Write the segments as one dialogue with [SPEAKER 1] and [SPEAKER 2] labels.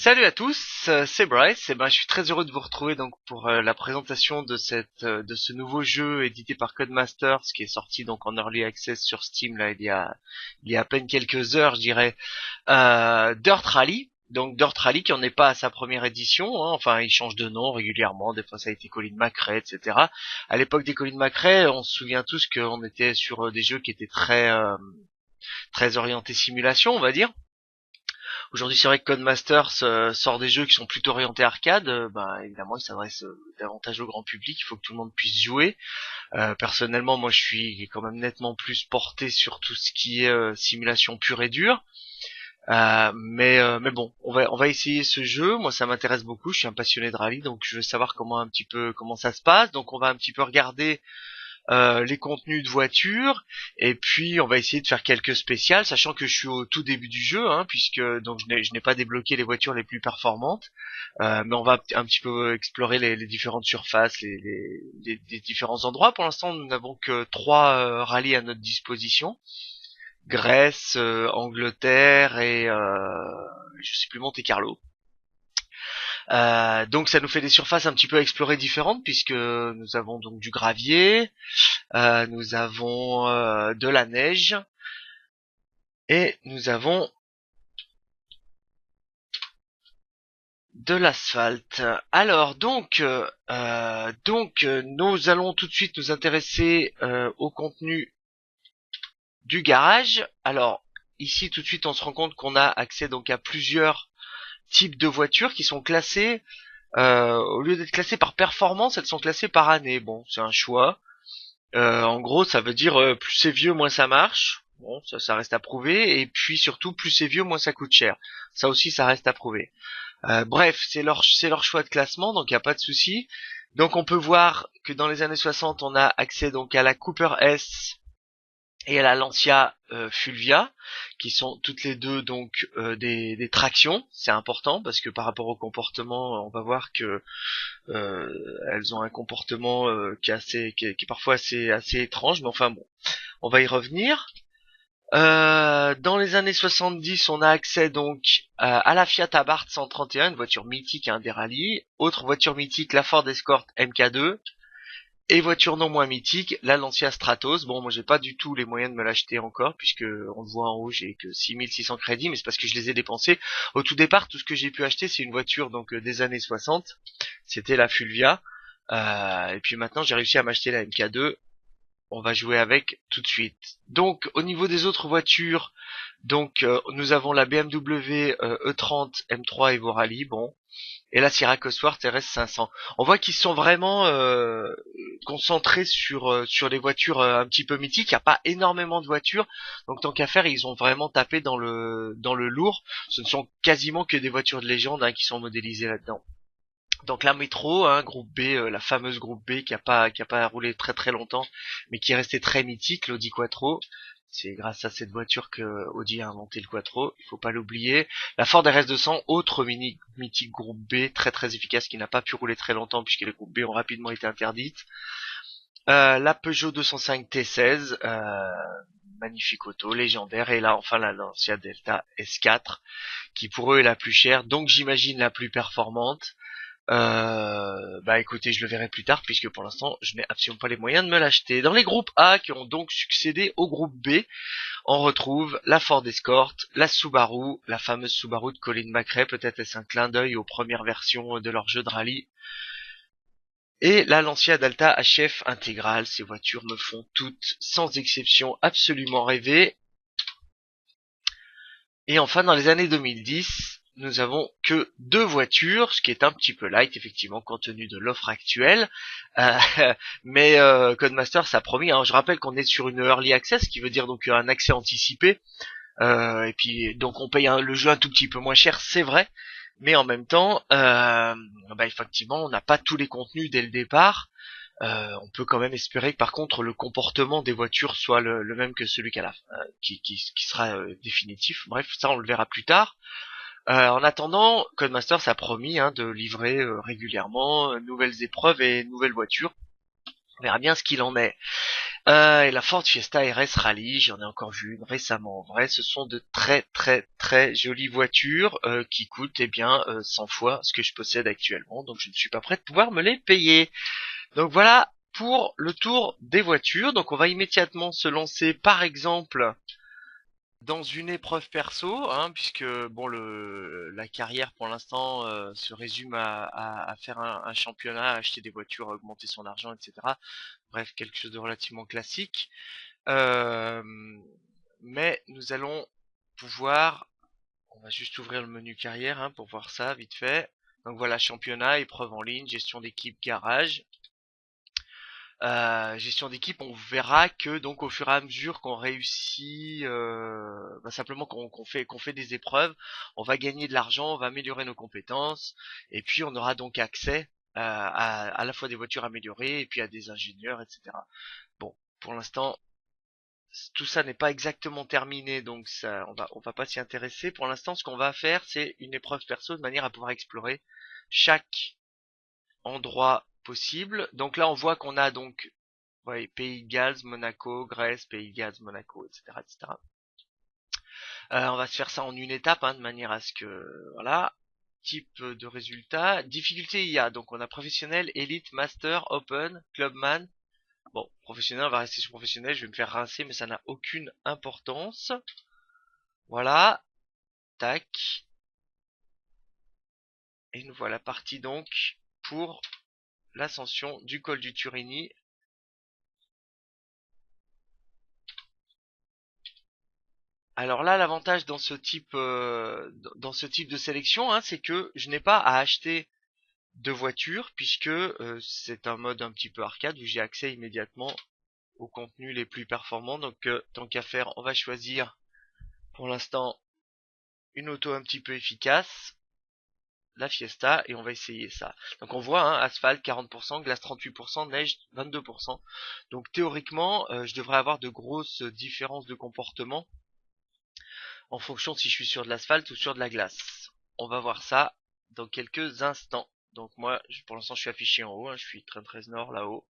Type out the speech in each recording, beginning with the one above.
[SPEAKER 1] Salut à tous, c'est Bryce. Et ben, je suis très heureux de vous retrouver donc pour la présentation de de ce nouveau jeu édité par Codemasters qui est sorti donc en early access sur Steam là il y a à peine quelques heures, je dirais. Dirt Rally. Donc Dirt Rally qui en est pas à sa première édition, hein. Enfin il change de nom régulièrement, des fois ça a été Colin McRae, etc. À l'époque des Colin McRae, on se souvient tous qu'on était sur des jeux qui étaient très orientés simulation, on va dire. Aujourd'hui, c'est vrai que Codemasters sort des jeux qui sont plutôt orientés arcade. Bah, évidemment, ils s'adressent davantage au grand public. Il faut que tout le monde puisse jouer. Personnellement, moi, je suis quand même nettement plus porté sur tout ce qui est simulation pure et dure. Mais bon, on va essayer ce jeu. Moi, ça m'intéresse beaucoup. Je suis un passionné de rallye, donc je veux savoir un petit peu comment ça se passe. Donc, on va un petit peu regarder les contenus de voitures, et puis on va essayer de faire quelques spéciales, sachant que je suis au tout début du jeu, hein, puisque donc je n'ai pas débloqué les voitures les plus performantes, mais on va un petit peu explorer les différentes surfaces, les différents endroits. Pour l'instant, nous n'avons que trois rallyes à notre disposition: Grèce, Angleterre et je sais plus, Monte-Carlo. Donc ça nous fait des surfaces un petit peu à explorer différentes, puisque nous avons donc du gravier, nous avons de la neige et nous avons de l'asphalte. Alors nous allons tout de suite nous intéresser au contenu du garage. Alors ici tout de suite on se rend compte qu'on a accès donc à plusieurs types de voitures qui sont classées. Au lieu d'être classées par performance, elles sont classées par année. Bon, c'est un choix. En gros, ça veut dire plus c'est vieux, moins ça marche. Bon, ça reste à prouver. Et puis surtout, plus c'est vieux, moins ça coûte cher. Ça aussi, ça reste à prouver. Bref, c'est leur choix de classement, donc il n'y a pas de souci. Donc on peut voir que dans les années 60, on a accès donc à la Cooper S et à la Lancia Fulvia, qui sont toutes les deux donc des tractions. C'est important parce que par rapport au comportement, on va voir que elles ont un comportement qui est parfois assez étrange, mais enfin bon, on va y revenir. Dans les années 70, on a accès donc à la Fiat Abarth 131, une voiture mythique, hein, des rallyes. Autre voiture mythique, la Ford Escort MK2. Et voiture non moins mythique, la Lancia Stratos. Bon, moi j'ai pas du tout les moyens de me l'acheter encore, puisque on le voit en haut, j'ai que 6600 crédits, mais c'est parce que je les ai dépensés. Au tout départ, tout ce que j'ai pu acheter, c'est une voiture donc des années 60. C'était la Fulvia. Et puis maintenant, j'ai réussi à m'acheter la MK2. On va jouer avec tout de suite. Donc, au niveau des autres voitures, donc nous avons la BMW E30 M3 Evo Rally, bon, et la Sierra Cosworth RS 500. On voit qu'ils sont vraiment concentrés sur les voitures un petit peu mythiques. Il n'y a pas énormément de voitures, donc tant qu'à faire, ils ont vraiment tapé dans le lourd. Ce ne sont quasiment que des voitures de légende, hein, qui sont modélisées là-dedans. Donc la métro, hein, groupe B, la fameuse groupe B qui a pas roulé très très longtemps, mais qui est restée très mythique, l'Audi Quattro. C'est grâce à cette voiture que Audi a inventé le Quattro, il faut pas l'oublier. La Ford RS200, autre mythique groupe B, très très efficace, qui n'a pas pu rouler très longtemps puisque les groupes B ont rapidement été interdites. La Peugeot 205 T16, magnifique auto, légendaire. Et là enfin la Lancia Delta S4, qui pour eux est la plus chère, donc j'imagine la plus performante. Bah écoutez, je le verrai plus tard, puisque pour l'instant je n'ai absolument pas les moyens de me l'acheter. Dans les groupes A qui ont donc succédé au groupe B, on retrouve la Ford Escort, la Subaru, la fameuse Subaru de Colin McRae, peut-être est-ce un clin d'œil aux premières versions de leur jeu de rallye, et la Lancia Delta HF intégrale. Ces voitures me font toutes, sans exception, absolument rêver. Et enfin, dans les années 2010, nous avons que deux voitures, ce qui est un petit peu light, effectivement, compte tenu de l'offre actuelle. Euh, mais Codemasters a promis, hein, je rappelle qu'on est sur une early access, qui veut dire donc un accès anticipé. Et puis donc on paye le jeu un tout petit peu moins cher, c'est vrai. Mais en même temps, bah, effectivement, on n'a pas tous les contenus dès le départ. On peut quand même espérer que par contre le comportement des voitures soit le même que celui qui sera définitif. Bref, ça on le verra plus tard. En attendant, Codemasters a promis, hein, de livrer régulièrement nouvelles épreuves et nouvelles voitures. On verra bien ce qu'il en est. Et la Ford Fiesta RS Rally, j'en ai encore vu une récemment en vrai. Ce sont de très très très jolies voitures qui coûtent eh bien 100 fois ce que je possède actuellement. Donc je ne suis pas prêt de pouvoir me les payer. Donc voilà pour le tour des voitures. Donc on va immédiatement se lancer par exemple dans une épreuve perso, hein, puisque bon la carrière pour l'instant se résume à faire un championnat, à acheter des voitures, à augmenter son argent, etc. Bref, quelque chose de relativement classique. Euh, mais nous allons pouvoir, on va juste ouvrir le menu carrière hein, pour voir ça vite fait. Donc voilà, championnat, épreuve en ligne, gestion d'équipe, garage. Gestion d'équipe, on verra que donc au fur et à mesure qu'on réussit, simplement qu'on fait des épreuves, on va gagner de l'argent, on va améliorer nos compétences, et puis on aura donc accès à la fois des voitures améliorées et puis à des ingénieurs, etc. Bon, pour l'instant, tout ça n'est pas exactement terminé, donc ça, on va pas s'y intéresser. Pour l'instant, ce qu'on va faire, c'est une épreuve perso de manière à pouvoir explorer chaque endroit possible. Donc là, on voit qu'on a donc ouais, Pays de Galles, Monaco, Grèce, Pays de Galles, Monaco, etc., etc. On va se faire ça en une étape, hein, de manière à ce que, voilà, type de résultat. Difficulté il y a, donc on a professionnel, élite, master, open, clubman. Bon, professionnel, on va rester sur professionnel, je vais me faire rincer, mais ça n'a aucune importance. Voilà, tac. Et nous voilà partis donc pour l'ascension du col du Turini. Alors là, l'avantage dans ce type de sélection, hein, c'est que je n'ai pas à acheter de voiture puisque c'est un mode un petit peu arcade où j'ai accès immédiatement aux contenus les plus performants. Donc tant qu'à faire, on va choisir pour l'instant une auto un petit peu efficace, la Fiesta, et on va essayer ça. Donc on voit, hein, asphalte 40%, glace 38%, neige 22%. Donc théoriquement, je devrais avoir de grosses différences de comportement en fonction de si je suis sur de l'asphalte ou sur de la glace. On va voir ça dans quelques instants. Donc moi, pour l'instant, je suis affiché en haut, hein, je suis train 13 Nord là-haut.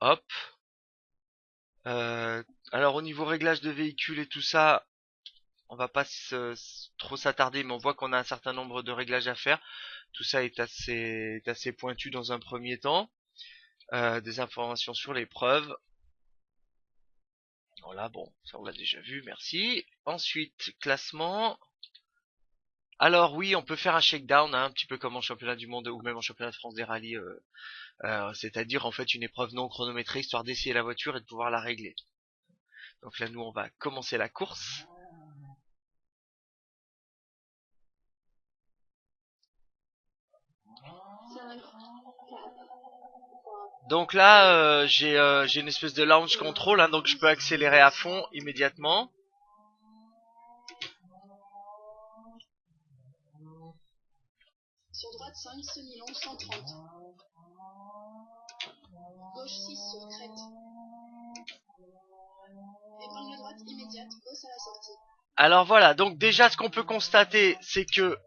[SPEAKER 1] Hop. Euh, alors au niveau réglage de véhicule et tout ça, on va pas trop s'attarder, mais on voit qu'on a un certain nombre de réglages à faire. Tout ça est assez pointu dans un premier temps. Des informations sur l'épreuve. Voilà, bon, ça on l'a déjà vu, merci. Ensuite, classement. Alors oui, on peut faire un shakedown, hein, un petit peu comme en championnat du monde ou même en championnat de France des rallyes, c'est-à-dire en fait une épreuve non chronométrée histoire d'essayer la voiture et de pouvoir la régler. Donc là, nous, on va commencer la course. Donc là, j'ai une espèce de launch control, hein, donc je peux accélérer à fond immédiatement.
[SPEAKER 2] Sur droite 5, semi-long 130. Gauche 6 sur crête. Épingle de droite immédiate, hausse à la sortie.
[SPEAKER 1] Alors voilà, donc déjà ce qu'on peut constater, c'est que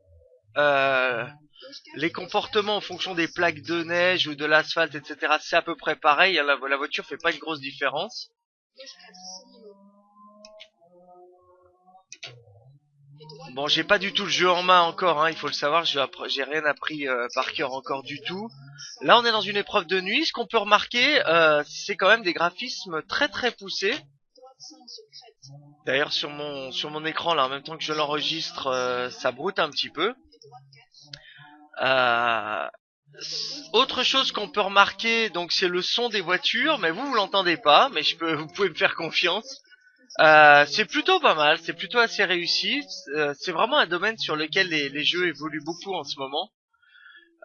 [SPEAKER 1] les comportements en fonction des plaques de neige ou de l'asphalte, etc., c'est à peu près pareil. La voiture fait pas une grosse différence.
[SPEAKER 2] Gauche 4, semi-long.
[SPEAKER 1] Bon, j'ai pas du tout le jeu en main encore, hein, il faut le savoir, j'ai rien appris par cœur encore du tout. Là, on est dans une épreuve de nuit. Ce qu'on peut remarquer, c'est quand même des graphismes très très poussés. D'ailleurs, sur mon écran, là, en même temps que je l'enregistre, ça broute un petit peu. Euh, Autre chose qu'on peut remarquer, donc c'est le son des voitures, mais vous l'entendez pas, mais vous pouvez me faire confiance. C'est plutôt pas mal, c'est plutôt assez réussi. C'est vraiment un domaine sur lequel les jeux évoluent beaucoup en ce moment.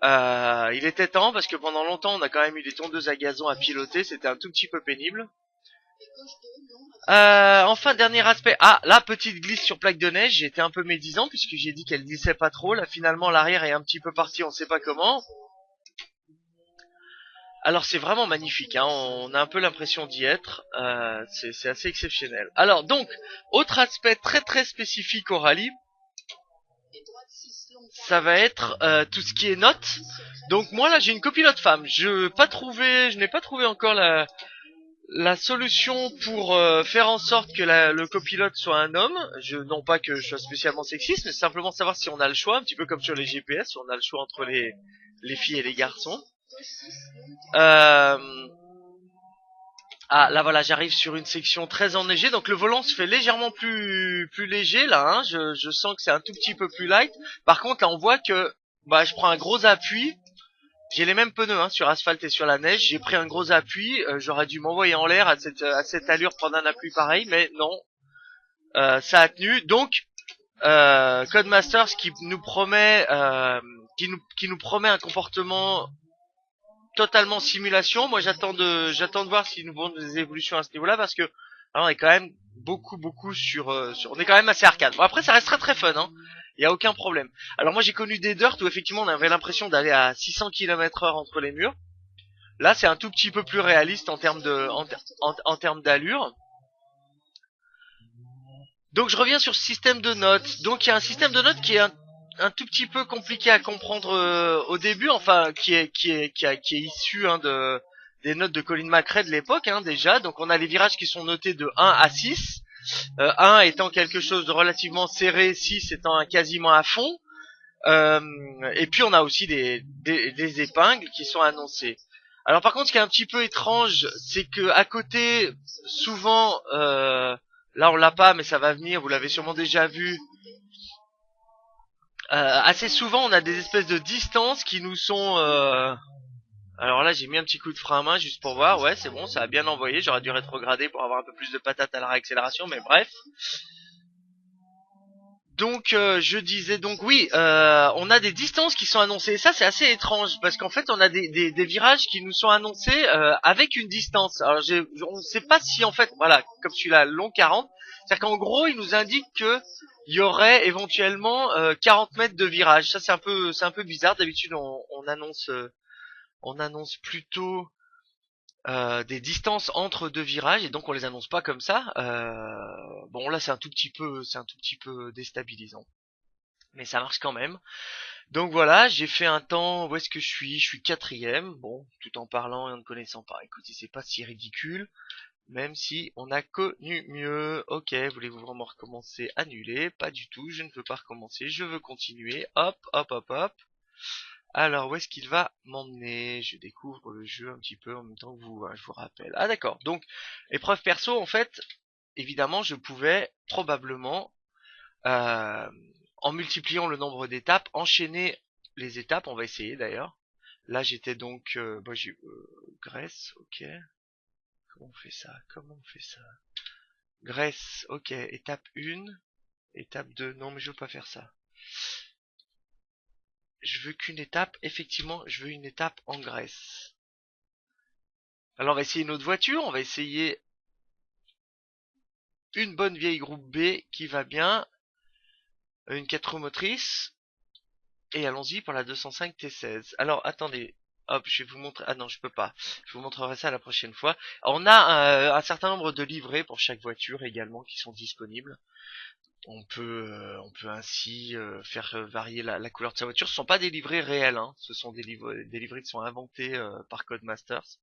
[SPEAKER 1] Il était temps parce que pendant longtemps on a quand même eu des tondeuses à gazon à piloter, c'était un tout petit peu pénible. Enfin, dernier aspect. Ah, là, petite glisse sur plaque de neige. J'ai été un peu médisant puisque j'ai dit qu'elle glissait pas trop. Là, finalement, l'arrière est un petit peu parti, on sait pas comment. Alors, c'est vraiment magnifique, hein. On a un peu l'impression d'y être. C'est assez exceptionnel. Alors, donc, autre aspect très très spécifique au rallye, ça va être tout ce qui est notes. Donc moi là j'ai une copilote femme. Je n'ai pas trouvé encore la solution pour faire en sorte que le copilote soit un homme, non pas que je sois spécialement sexiste, mais simplement savoir si on a le choix, un petit peu comme sur les GPS, si on a le choix entre les filles et les garçons. Ah, là voilà, j'arrive sur une section très enneigée, donc le volant se fait légèrement plus léger là, hein. Je sens que c'est un tout petit peu plus light. Par contre, là on voit que je prends un gros appui. J'ai les mêmes pneus hein, sur asphalte et sur la neige. J'ai pris un gros appui. J'aurais dû m'envoyer en l'air à cette allure, prendre un appui pareil, mais non, ça a tenu. Donc, Codemasters qui nous promet, qui nous promet un comportement totalement simulation. Moi, j'attends de voir s'ils nous font des évolutions à ce niveau-là, parce que on est quand même beaucoup sur, on est quand même assez arcade. Bon, après, ça restera très fun, hein. Il y a aucun problème. Alors moi, j'ai connu des dirt où effectivement, on avait l'impression d'aller à 600 km/h entre les murs. Là, c'est un tout petit peu plus réaliste en termes en termes d'allure. Donc, je reviens sur ce système de notes. Donc, il y a un système de notes qui est un tout petit peu compliqué à comprendre au début, enfin qui est issu hein, des notes de Colin McRae de l'époque hein, déjà. Donc on a les virages qui sont notés de 1 à 6, 1 étant quelque chose de relativement serré, 6 étant quasiment à fond. Et puis on a aussi des épingles qui sont annoncées. Alors par contre, ce qui est un petit peu étrange, c'est que à côté, souvent, là on l'a pas, mais ça va venir, vous l'avez sûrement déjà vu. Assez souvent, on a des espèces de distances qui nous sont. Alors là, j'ai mis un petit coup de frein à main juste pour voir. Ouais, c'est bon, ça a bien envoyé. J'aurais dû rétrograder pour avoir un peu plus de patate à la réaccélération, mais bref. Donc, je disais donc oui, on a des distances qui sont annoncées. Et ça, c'est assez étrange parce qu'en fait, on a des virages qui nous sont annoncés avec une distance. Alors, on ne sait pas si en fait, voilà, comme celui-là, long 40, c'est-à-dire qu'en gros, il nous indique que il y aurait éventuellement 40 mètres de virage. Ça, c'est un peu bizarre. D'habitude, on annonce plutôt des distances entre deux virages et donc on les annonce pas comme ça. Bon, là, c'est un tout petit peu déstabilisant, mais ça marche quand même. Donc voilà, j'ai fait un temps. Où est-ce que je suis? Je suis quatrième. Bon, tout en parlant et en ne connaissant pas. Écoutez, c'est pas si ridicule. Même si on a connu mieux. Ok, voulez-vous vraiment recommencer? Annuler? Pas du tout, je ne veux pas recommencer, je veux continuer. Hop, hop, hop, hop. Alors, où est-ce qu'il va m'emmener? Je découvre le jeu un petit peu en même temps que vous, hein, je vous rappelle. Ah d'accord, donc, épreuve perso, en fait, évidemment, je pouvais probablement, euh, en multipliant le nombre d'étapes, enchaîner les étapes, on va essayer d'ailleurs. Là, j'étais donc, j'ai Grèce, ok. Comment on fait ça? Comment on fait ça? Grèce, ok. Étape 1. Étape 2. Non, mais je veux pas faire ça. Je veux qu'une étape. Effectivement, je veux une étape en Grèce. Alors, on va essayer une autre voiture. On va essayer une bonne vieille groupe B qui va bien. Une 4 roues motrices. Et allons-y pour la 205 T16. Alors, attendez. Hop, je vais vous montrer. Ah non, je peux pas. Je vous montrerai ça la prochaine fois. On a un certain nombre de livrets pour chaque voiture également qui sont disponibles. On peut ainsi faire varier la couleur de sa voiture. Ce sont pas des livrets réels, hein. Ce sont des livrets qui sont inventés par Codemasters.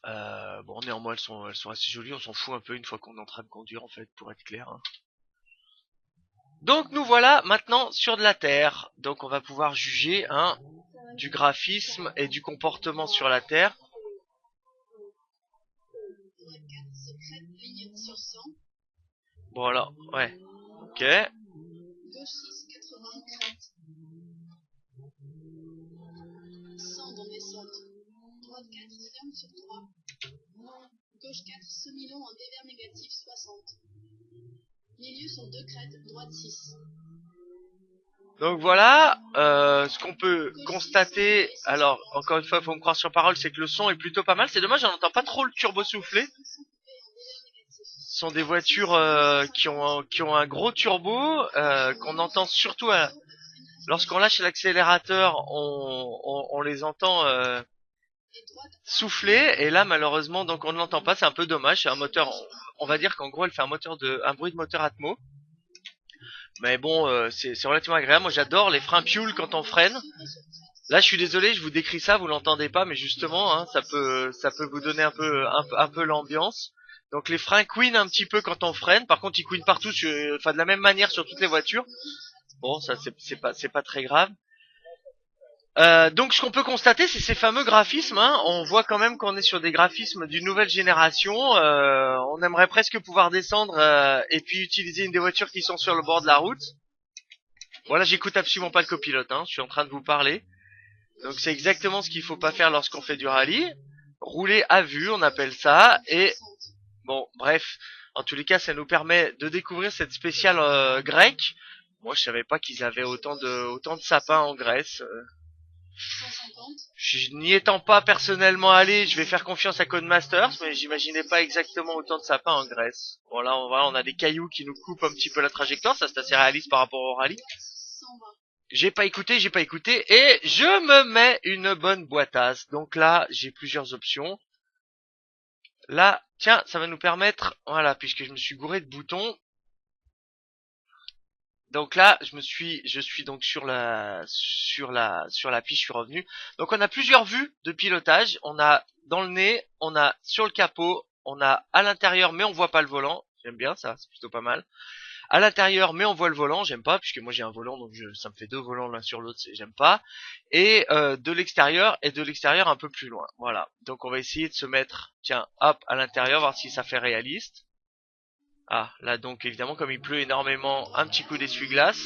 [SPEAKER 1] Bon, néanmoins, elles sont assez jolies. On s'en fout un peu une fois qu'on est en train de conduire, en fait, pour être clair, hein. Donc nous voilà maintenant sur de la Terre. Donc on va pouvoir juger hein, du graphisme et du comportement sur la Terre. Voilà, ouais. Ok.
[SPEAKER 2] Gauche 6, 80, crête. 100 dans descente. Droite 4, ferme sur 3. Gauche 4, semi-long en dévers négatif 60. Milieu sur 2 crêtes, droite 6.
[SPEAKER 1] Donc voilà, ce qu'on peut constater, alors encore une fois, il faut me croire sur parole, c'est que le son est plutôt pas mal. C'est dommage, on n'entend pas trop le turbo souffler. Ce sont des voitures qui ont un gros turbo, qu'on entend surtout lorsqu'on lâche l'accélérateur, on les entend souffler. Et là, malheureusement, donc on ne l'entend pas. C'est un peu dommage. C'est un moteur, on va dire qu'en gros, elle fait un bruit de moteur Atmo. Mais bon, c'est relativement agréable. Moi, j'adore les freins Pioul quand on freine. Là, je suis désolé, je vous décris ça, vous l'entendez pas, mais justement, hein, ça peut vous donner un peu l'ambiance. Donc les freins couinent un petit peu quand on freine. Par contre, ils couinent partout, enfin de la même manière sur toutes les voitures. Bon, ça c'est pas très grave. Donc ce qu'on peut constater, c'est ces fameux graphismes. Hein. On voit quand même qu'on est sur des graphismes d'une nouvelle génération. On aimerait presque pouvoir descendre et puis utiliser une des voitures qui sont sur le bord de la route. Voilà, j'écoute absolument pas le copilote. Hein. Je suis en train de vous parler. Donc c'est exactement ce qu'il faut pas faire lorsqu'on fait du rallye. Rouler à vue, on appelle ça. Et bon, bref, en tous les cas, ça nous permet de découvrir cette spéciale grecque. Moi, je savais pas qu'ils avaient autant de sapins en Grèce. Je n'y étant pas personnellement allé, je vais faire confiance à Codemasters, mais j'imaginais pas exactement autant de sapins en Grèce. Bon là, on a des cailloux qui nous coupent un petit peu la trajectoire, ça c'est assez réaliste par rapport au rallye. J'ai pas écouté, et je me mets une bonne boîtasse. Donc là, j'ai plusieurs options. Là, tiens, ça va nous permettre, voilà, puisque je me suis gouré de boutons. Donc là, je suis donc sur la piste, je suis revenu. Donc on a plusieurs vues de pilotage. On a dans le nez, on a sur le capot, on a à l'intérieur, mais on voit pas le volant. J'aime bien ça, c'est plutôt pas mal. À l'intérieur, mais on voit le volant, j'aime pas, puisque moi j'ai un volant, donc ça me fait deux volants l'un sur l'autre, j'aime pas. Et de l'extérieur un peu plus loin. Voilà. Donc on va essayer de se mettre, tiens, hop, à l'intérieur, voir si ça fait réaliste. Ah, là donc évidemment comme il pleut énormément, un petit coup d'essuie-glace.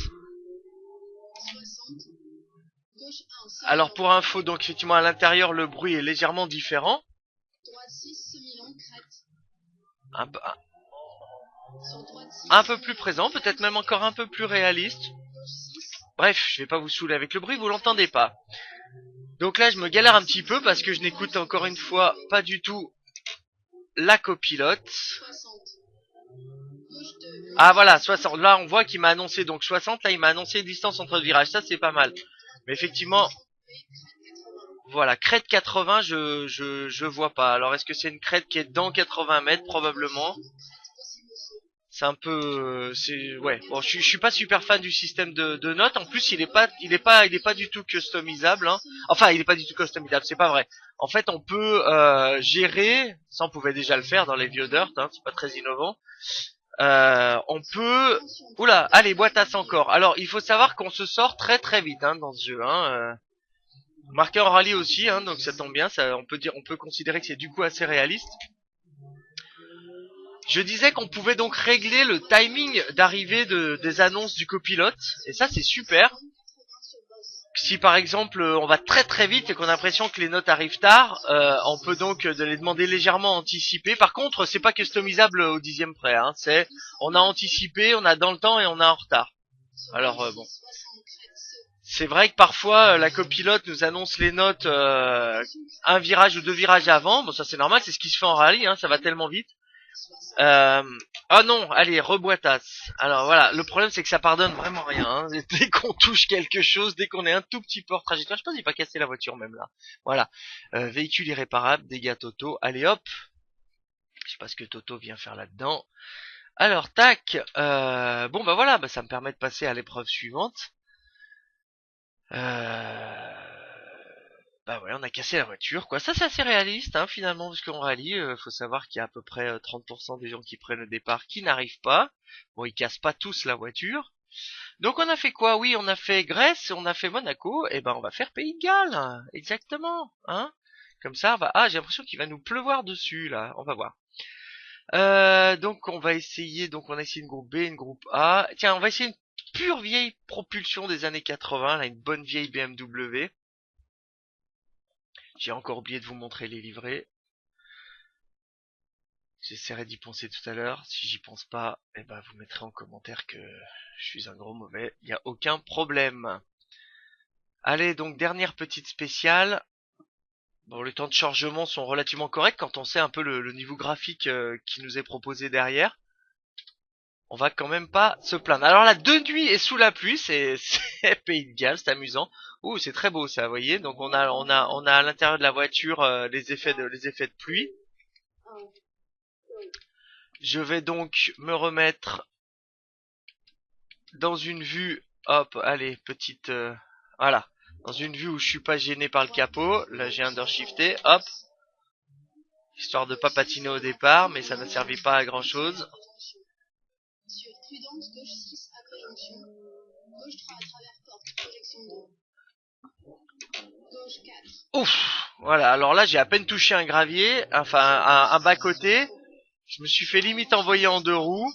[SPEAKER 1] Alors pour info, donc effectivement à l'intérieur le bruit est légèrement différent. Un, un peu plus présent, peut-être même encore un peu plus réaliste. Bref, je vais pas vous saouler avec le bruit, vous l'entendez pas. Donc là je me galère un petit peu parce que je n'écoute encore une fois pas du tout la copilote. Ah voilà, 60. Là on voit qu'il m'a annoncé donc 60, là il m'a annoncé distance entre virages, ça c'est pas mal. Mais effectivement, voilà, crête 80, je vois pas. Alors est-ce que c'est une crête qui est dans 80 mètres probablement? C'est un peu, ouais. Bon, je suis pas super fan du système de notes. En plus, il est pas du tout customisable. Hein. Enfin, il est pas du tout customisable. C'est pas vrai. En fait, on peut gérer. Ça, on pouvait déjà le faire dans les vieux Dirt. Hein, c'est pas très innovant. On peut. Oula, allez, boîtasse encore. Alors, il faut savoir qu'on se sort très très vite hein, dans ce jeu. Hein. Marqué en rallye aussi, hein, donc ça tombe bien. Ça, on peut considérer que c'est du coup assez réaliste. Je disais qu'on pouvait donc régler le timing d'arrivée des annonces du copilote, et ça c'est super. Si par exemple on va très très vite et qu'on a l'impression que les notes arrivent tard, on peut donc les demander légèrement anticipées. Par contre, c'est pas customisable au dixième près. Hein. C'est on a anticipé, on a dans le temps et on a en retard. Alors bon, c'est vrai que parfois la copilote nous annonce les notes un virage ou deux virages avant. Bon, ça c'est normal, c'est ce qui se fait en rallye. Hein, ça va tellement vite. Oh non, allez, reboîtasse. Alors voilà, le problème c'est que ça pardonne vraiment rien. Hein. Dès qu'on touche quelque chose, dès qu'on est un tout petit peu hors trajectoire, je pense qu'il va casser la voiture même là. Voilà, véhicule irréparable, dégâts Toto. Allez hop, je sais pas ce que Toto vient faire là-dedans. Alors tac, bon bah voilà, bah, ça me permet de passer à l'épreuve suivante. Bah ouais, on a cassé la voiture, quoi. Ça, c'est assez réaliste, hein, finalement, parce qu'en rallye, faut savoir qu'il y a à peu près 30% des gens qui prennent le départ qui n'arrivent pas. Bon, ils cassent pas tous la voiture. Donc on a fait quoi? Oui, on a fait Grèce, on a fait Monaco, et ben on va faire Pays de Galles, exactement, hein. Comme ça, on va... Ah, j'ai l'impression qu'il va nous pleuvoir dessus, là. On va voir. Donc on va essayer, donc on a essayé une groupe B, une groupe A. Tiens, on va essayer une pure vieille propulsion des années 80, là, une bonne vieille BMW. J'ai encore oublié de vous montrer les livrets. J'essaierai d'y penser tout à l'heure. Si j'y pense pas, eh ben vous mettrez en commentaire que je suis un gros mauvais. Il n'y a aucun problème. Allez, donc dernière petite spéciale. Bon, les temps de chargement sont relativement corrects quand on sait un peu le niveau graphique qui nous est proposé derrière. On va quand même pas se plaindre. Alors là, de nuit et sous la pluie, c'est Pays de Galles, c'est amusant. Ouh, c'est très beau ça, vous voyez. Donc on a à l'intérieur de la voiture les effets de pluie. Je vais donc me remettre dans une vue, hop, allez, petite, voilà, dans une vue où je suis pas gêné par le capot. Là j'ai undershifté, hop, histoire de pas patiner au départ, mais ça n'a servi pas à grand chose.
[SPEAKER 2] Sur prudence, gauche 6 après jonction. Gauche 3 à travers porte, projection 2. Gauche 4.
[SPEAKER 1] Ouf, voilà, alors là j'ai à peine touché un gravier, enfin un bas-côté. Je me suis fait limite envoyer en deux roues.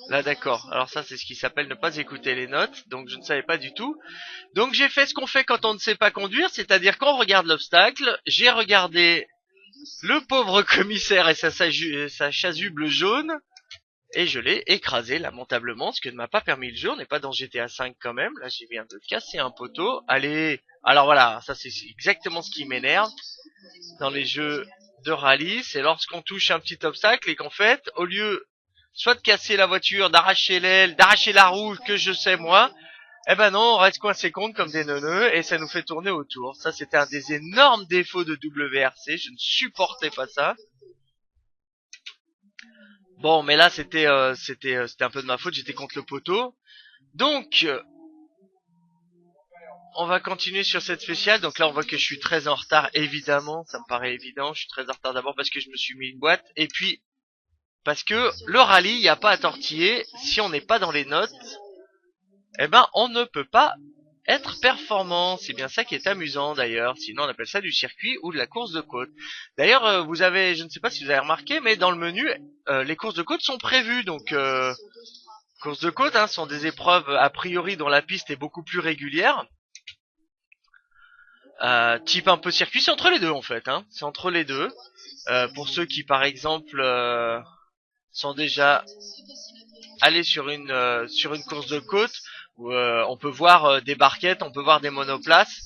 [SPEAKER 1] Là d'accord, alors ça c'est ce qui s'appelle ne pas écouter les notes, donc je ne savais pas du tout. Donc j'ai fait ce qu'on fait quand on ne sait pas conduire, c'est-à-dire qu'on regarde l'obstacle, j'ai regardé le pauvre commissaire et sa chasuble jaune, et je l'ai écrasé lamentablement, ce que ne m'a pas permis le jeu. On n'est pas dans GTA 5 quand même, là j'ai viens de casser un poteau. Allez, alors voilà, ça c'est exactement ce qui m'énerve dans les jeux de rallye, c'est lorsqu'on touche un petit obstacle et qu'en fait, au lieu soit de casser la voiture, d'arracher l'aile, d'arracher la roue, que je sais moi, eh ben non, on reste coincé compte comme des neuneux et ça nous fait tourner autour. Ça c'était un des énormes défauts de WRC, je ne supportais pas ça. Bon, mais là c'était un peu de ma faute, j'étais contre le poteau. Donc on va continuer sur cette spéciale. Donc là on voit que je suis très en retard, évidemment, ça me paraît évident. Je suis très en retard d'abord parce que je me suis mis une boîte et puis parce que le rallye, il n'y a pas à tortiller. Si on n'est pas dans les notes, eh ben on ne peut pas être performant. C'est bien ça qui est amusant d'ailleurs. Sinon on appelle ça du circuit ou de la course de côte. D'ailleurs vous avez, je ne sais pas si vous avez remarqué, mais dans le menu, les courses de côte sont prévues. Donc courses de côte sont des épreuves a priori dont la piste est beaucoup plus régulière. Type un peu circuit, c'est entre les deux en fait. C'est entre les deux. Pour ceux qui par exemple sont déjà allés sur une course de côte où on peut voir des barquettes, on peut voir des monoplaces,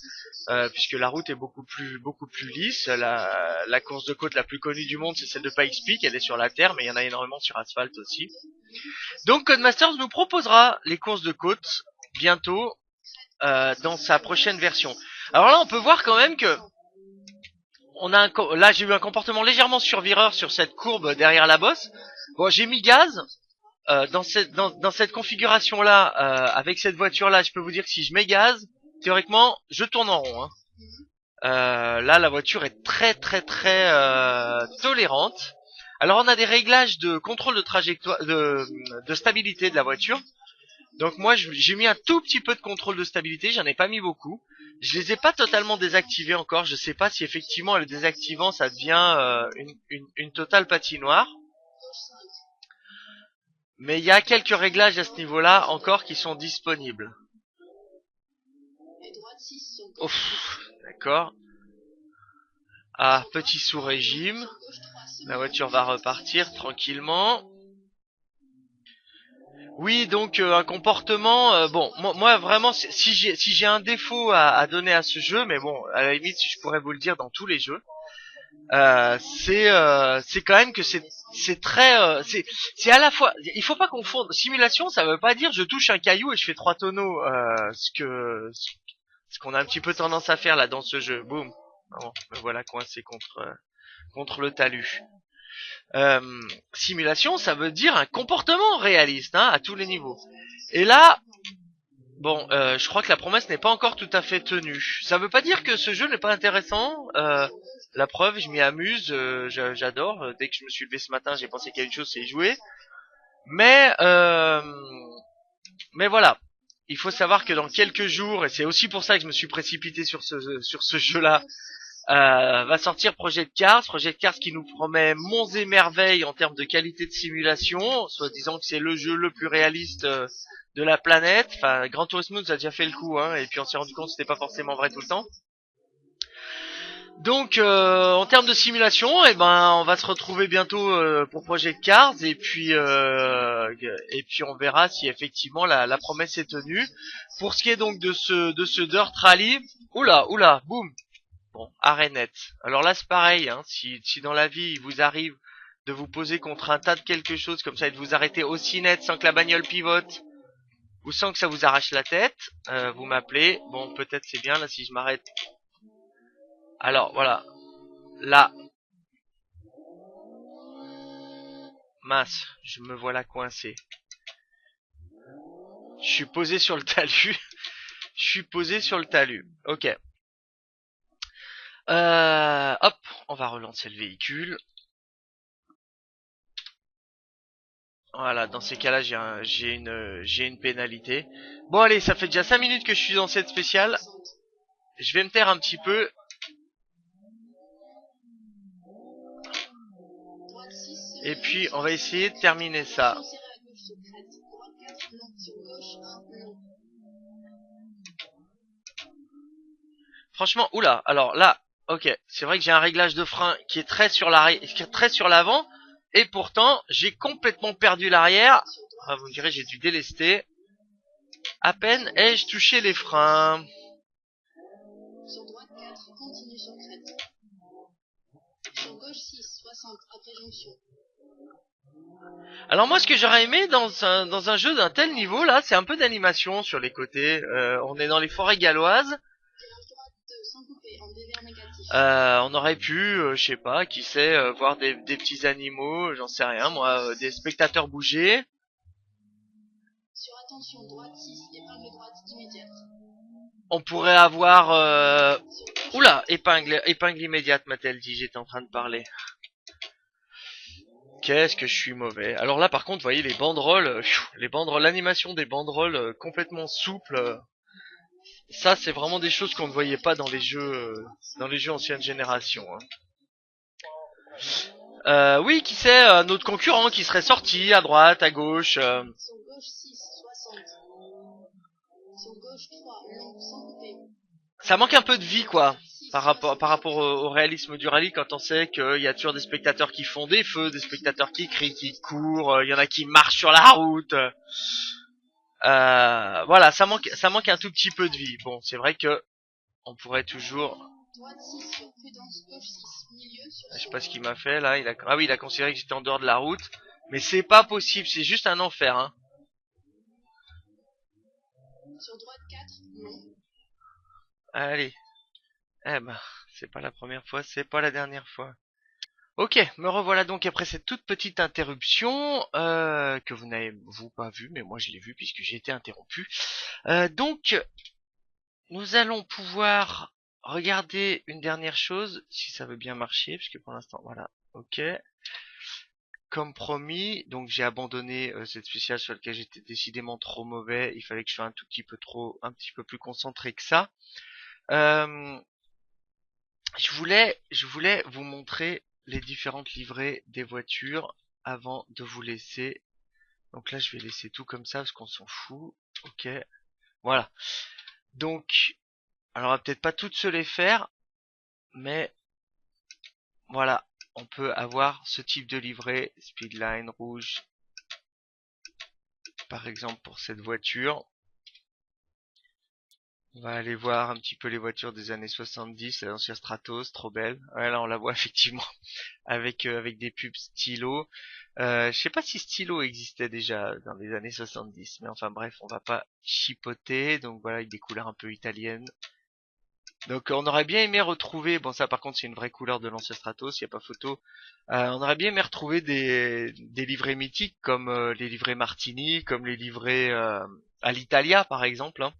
[SPEAKER 1] puisque la route est beaucoup plus lisse. La course de côte la plus connue du monde, c'est celle de Pikes Peak, elle est sur la terre, mais il y en a énormément sur asphalte aussi. Donc Codemasters nous proposera les courses de côte bientôt dans sa prochaine version. Alors là, on peut voir quand même que là j'ai eu un comportement légèrement survireur sur cette courbe derrière la bosse. Bon, j'ai mis gaz. Dans cette configuration là, avec cette voiture là, je peux vous dire que si je mets gaz, théoriquement, je tourne en rond. Là, la voiture est très tolérante. Alors, on a des réglages de contrôle de trajectoire, de stabilité de la voiture. Donc moi, j'ai mis un tout petit peu de contrôle de stabilité, j'en ai pas mis beaucoup. Je les ai pas totalement désactivés encore. Je sais pas si effectivement le désactivant ça devient une totale patinoire. Mais il y a quelques réglages à ce niveau-là encore qui sont disponibles. Ouf, d'accord. Ah, petit sous-régime. La voiture va repartir tranquillement. Oui, donc un comportement. Bon, moi vraiment, si j'ai un défaut à donner à ce jeu, mais bon, à la limite, je pourrais vous le dire dans tous les jeux. C'est quand même que c'est très c'est à la fois, il faut pas confondre simulation, ça veut pas dire je touche un caillou et je fais 3 tonneaux, ce qu'on a un petit peu tendance à faire là dans ce jeu. Boum, bon, me voilà coincé contre le talus. Simulation, ça veut dire un comportement réaliste à tous les niveaux. Et là, bon, je crois que la promesse n'est pas encore tout à fait tenue. Ça veut pas dire que ce jeu n'est pas intéressant. La preuve, je m'y amuse, j'adore. Dès que je me suis levé ce matin, j'ai pensé qu'il y a une chose, c'est y jouer. Mais voilà, il faut savoir que dans quelques jours, et c'est aussi pour ça que je me suis précipité sur ce jeu-là, va sortir Project Cars qui nous promet monts et merveilles en termes de qualité de simulation, soit disant que c'est le jeu le plus réaliste de la planète. Enfin, Gran Turismo nous a déjà fait le coup, et puis on s'est rendu compte que c'était pas forcément vrai tout le temps. Donc en termes de simulation, on va se retrouver bientôt pour Project Cars et puis on verra si effectivement la promesse est tenue. Pour ce qui est donc de ce Dirt Rally, oula, boum. Bon, arrêt net. Alors là c'est pareil, si dans la vie il vous arrive de vous poser contre un tas de quelque chose comme ça et de vous arrêter aussi net sans que la bagnole pivote ou sans que ça vous arrache la tête, vous m'appelez. Bon, peut-être c'est bien là si je m'arrête. Alors voilà, là, mince, je me voilà coincé. Je suis posé sur le talus. Je suis posé sur le talus. Ok. Hop, on va relancer le véhicule. Voilà, dans ces cas-là, j'ai une pénalité. Bon allez, ça fait déjà 5 minutes que je suis dans cette spéciale. Je vais me taire un petit peu. Et puis, on va essayer de terminer ça. Franchement, oula, alors là, ok, c'est vrai que j'ai un réglage de frein qui est très sur l'arrière, qui est très sur l'avant, et pourtant, j'ai complètement perdu l'arrière. Ah, vous me direz, j'ai dû délester. À peine ai-je touché les freins.
[SPEAKER 2] Sur droite 4, continue sur crête. Sur gauche 6, 60, après jonction.
[SPEAKER 1] Alors moi, ce que j'aurais aimé dans un jeu d'un tel niveau, là, c'est un peu d'animation sur les côtés. On est dans les forêts galloises.
[SPEAKER 2] Virage droite 2, sans couper, en dévers négatif.
[SPEAKER 1] On aurait pu, je sais pas, qui sait, voir des petits animaux, j'en sais rien, moi, des spectateurs bouger.
[SPEAKER 2] Sur attention, droite 6, épingle droite immédiate.
[SPEAKER 1] On pourrait avoir...
[SPEAKER 2] Sur gauche,
[SPEAKER 1] Oula, épingle immédiate, m'a-t-elle dit, j'étais en train de parler. Qu'est-ce que je suis mauvais. Alors là, par contre, vous voyez, les banderoles, l'animation des banderoles complètement souple. Ça, c'est vraiment des choses qu'on ne voyait pas dans les jeux ancienne génération. Hein. Oui, qui sait, notre concurrent qui serait sorti à droite, à gauche.
[SPEAKER 2] sur gauche 6, 60. Sur gauche 3, long, sans couper.
[SPEAKER 1] Ça manque un peu de vie, quoi.
[SPEAKER 2] 6,
[SPEAKER 1] Par rapport au réalisme du rallye, quand on sait qu'il y a toujours des spectateurs qui font des feux, des spectateurs qui crient, qui courent, il y en a qui marchent sur la route. Voilà, ça manque un tout petit peu de vie. Bon, c'est vrai que on pourrait toujours.
[SPEAKER 2] Droite 6, sur prudence, gauche 6, milieu, sur
[SPEAKER 1] Je sais pas ce qu'il m'a fait là. Ah oui, il a considéré que j'étais en dehors de la route, mais c'est pas possible. C'est juste un enfer, hein.
[SPEAKER 2] Sur droite 4, long.
[SPEAKER 1] Allez. Eh ben, c'est pas la première fois, c'est pas la dernière fois. Ok, me revoilà donc après cette toute petite interruption que vous n'avez vous pas vue, mais moi je l'ai vue puisque j'ai été interrompu. Donc, nous allons pouvoir regarder une dernière chose, si ça veut bien marcher, puisque pour l'instant, voilà, ok. Comme promis, donc j'ai abandonné cette spéciale sur laquelle j'étais décidément trop mauvais. Il fallait que je sois un petit peu plus concentré que ça. Euh, je voulais vous montrer les différentes livrées des voitures avant de vous laisser. Donc là, je vais laisser tout comme ça parce qu'on s'en fout. Ok, voilà. Donc, alors on va peut-être pas toutes se les faire, mais voilà, on peut avoir ce type de livret, Speedline rouge, par exemple pour cette voiture. On va aller voir un petit peu les voitures des années 70, l'ancienne Stratos, trop belle. Ouais, là on la voit effectivement avec des pubs stylo. Je sais pas si stylo existait déjà dans les années 70, mais enfin bref, on va pas chipoter. Donc voilà, avec des couleurs un peu italiennes. Donc on aurait bien aimé retrouver, bon ça par contre c'est une vraie couleur de l'ancien Stratos, il n'y a pas photo. On aurait bien aimé retrouver des livrets mythiques comme les livrets Martini, comme les livrets à l'Italia par exemple. Hein.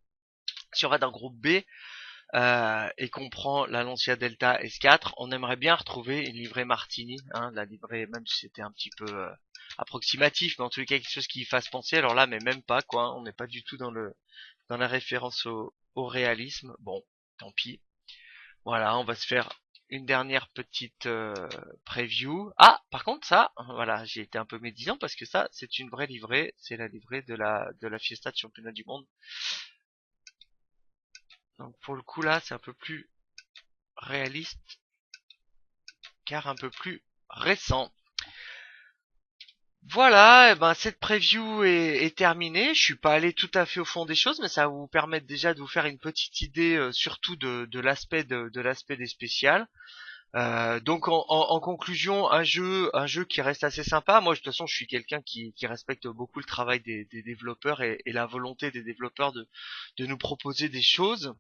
[SPEAKER 1] Si on va dans le groupe B et qu'on prend la Lancia Delta S4, on aimerait bien retrouver une livrée Martini, hein, la livrée, même si c'était un petit peu approximatif, mais en tous les cas quelque chose qui y fasse penser. Alors là, mais même pas quoi, hein, on n'est pas du tout dans la référence au réalisme. Bon, tant pis. Voilà, on va se faire une dernière petite preview. Ah, par contre ça, voilà, j'ai été un peu médisant parce que ça, c'est une vraie livrée, c'est la livrée de la Fiesta de championnat du monde. Donc pour le coup là, c'est un peu plus réaliste, car un peu plus récent. Voilà, et ben cette preview est terminée. Je suis pas allé tout à fait au fond des choses, mais ça va vous permettre déjà de vous faire une petite idée, surtout de l'aspect de l'aspect des spéciales. Donc en conclusion, un jeu qui reste assez sympa. Moi, de toute façon, je suis quelqu'un qui respecte beaucoup le travail des développeurs et la volonté des développeurs de nous proposer des choses.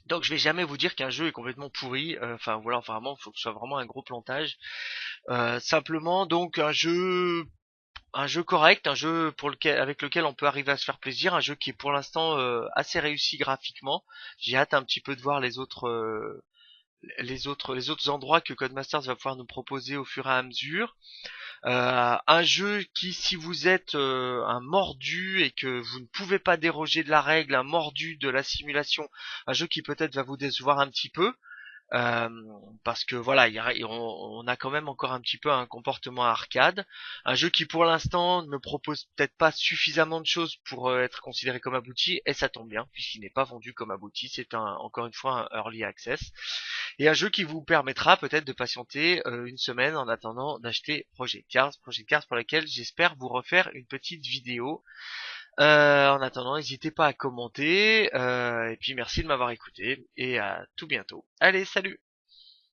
[SPEAKER 1] Donc je vais jamais vous dire qu'un jeu est complètement pourri. Enfin voilà, vraiment, il faut que ce soit vraiment un gros plantage. Simplement, donc un jeu un jeu correct, un jeu avec lequel on peut arriver à se faire plaisir, un jeu qui est pour l'instant assez réussi graphiquement. J'ai hâte un petit peu de voir les autres endroits que Codemasters va pouvoir nous proposer au fur et à mesure. Un jeu qui, si vous êtes un mordu et que vous ne pouvez pas déroger de la règle, un mordu de la simulation, un jeu qui peut-être va vous décevoir un petit peu. Euh, Parce que voilà, on a quand même encore un petit peu un comportement arcade, un jeu qui pour l'instant ne propose peut-être pas suffisamment de choses pour être considéré comme abouti, et ça tombe bien puisqu'il n'est pas vendu comme abouti, c'est encore une fois un early access, et un jeu qui vous permettra peut-être de patienter une semaine en attendant d'acheter Project Cars pour laquelle j'espère vous refaire une petite vidéo. En attendant, n'hésitez pas à commenter, et puis merci de m'avoir écouté, et à tout bientôt. Allez, salut!